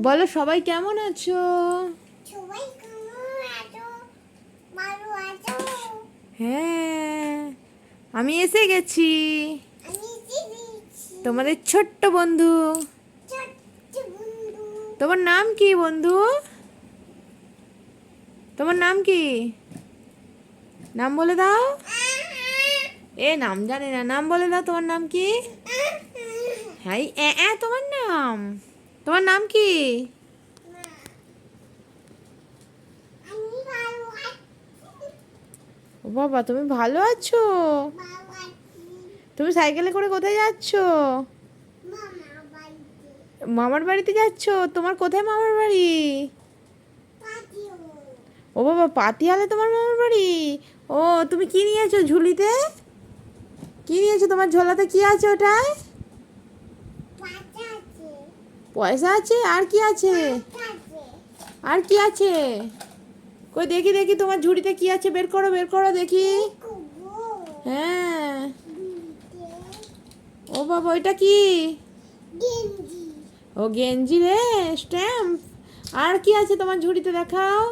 বলো সবাই কেমন আছো? হ্যাঁ, আমি এসে গেছি, তোমাদের ছোট্ট বন্ধু। তোমার নাম কি বন্ধু? তোমার নাম কি? নাম বলে দাও। এ নাম জানি না, নাম বলে দাও। তোমার নাম কি? হ্যাঁ, তোমার নাম, তোমার নাম কি? ও বাবা, তুমি ভালো আছো? তুমি সাইকেলে করে কোথায় যাচ্ছ? মামার বাড়িতে যাচ্ছ? তোমার কোথায় মামার বাড়ি? ও বাবা, পাতিয়ালে তোমার মামার বাড়ি। ও, তুমি কি নিয়েছো ঝুলিতে? কি নিয়েছো? তোমার ঝোলাতে কি আছে ওটায়? পয়সা আছে? আর কি আছে? আর কি আছে? কই দেখি দেখি, তোমার ঝুড়িতে কি আছে? বের করো, বের করো দেখি। হ্যাঁ। ও বাবা, ওইটা কি? ও গেঞ্জি রে, স্ট্যাম্প। আর কি আছে তোমার ঝুড়িতে? দেখাও।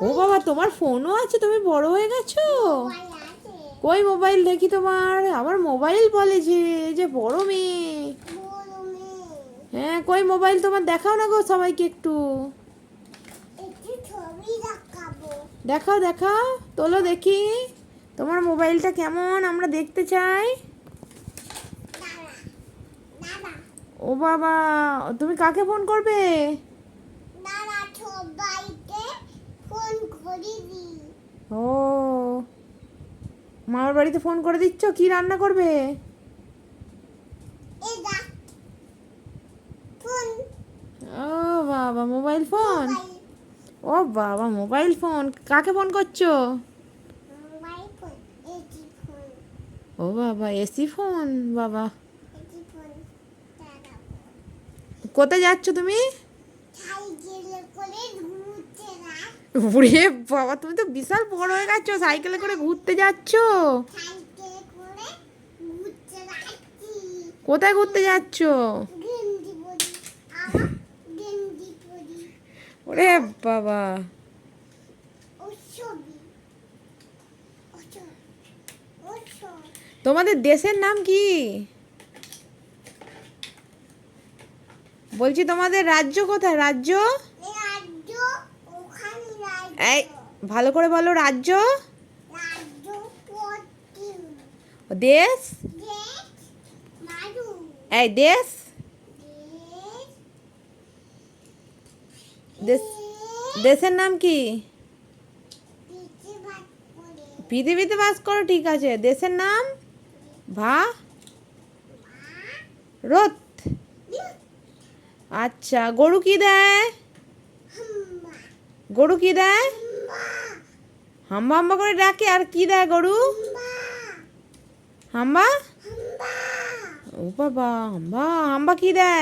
ও বাবা, তোমার ফোনও আছে? তুমি বড় হয়ে গেছো। কই মোবাইল দেখি তোমার? আবার মোবাইল বলে যে, এই যে বড় মেয়ে। হ্যাঁ, কই মোবাইল তোমার? দেখাও না গো সবাইকে একটু। দেখাও দেখাও, তোলো দেখি। তোমার মোবাইলটা কেমন, আমরা দেখতে চাই। ও বাবা, তুমি কাকে ফোন করবে? ও, মামার বাড়িতে ফোন করে দিচ্ছ? কি রান্না করবে? ও বাবা, মোবাইল ফোন। ও বাবা, মোবাইল ফোন। কাকে ফোন করছো? ও বাবা, এসি ফোন। বাবা, কোথায় যাচ্ছ তুমি? ওরে বাবা, তুমি তো বিশাল বড় হয়ে গেছো, সাইকেলে করে ঘুরতে যাচ্ছ। কোথায় ঘুরতে যাচ্ছ? ওরে বাবা, তোমাদের দেশের নাম কি? বলছি তোমাদের রাজ্য কোথায়? রাজ্য? এই ভালো করে বলো, রাজ্য। দেশ? এই দেশ, দেশ, দেশের নাম কি? পৃথিবীতে বাস করো, ঠিক আছে। দেশের নাম? ভারত। আচ্ছা, গরু কি দেয়? গরু কি দেয়? হাম্বা হাম্বা করে ডাকে। আর কি দেয় গরু? হাম্বা। ও বাবা, হাম্বা হাম্বা কি দেয়?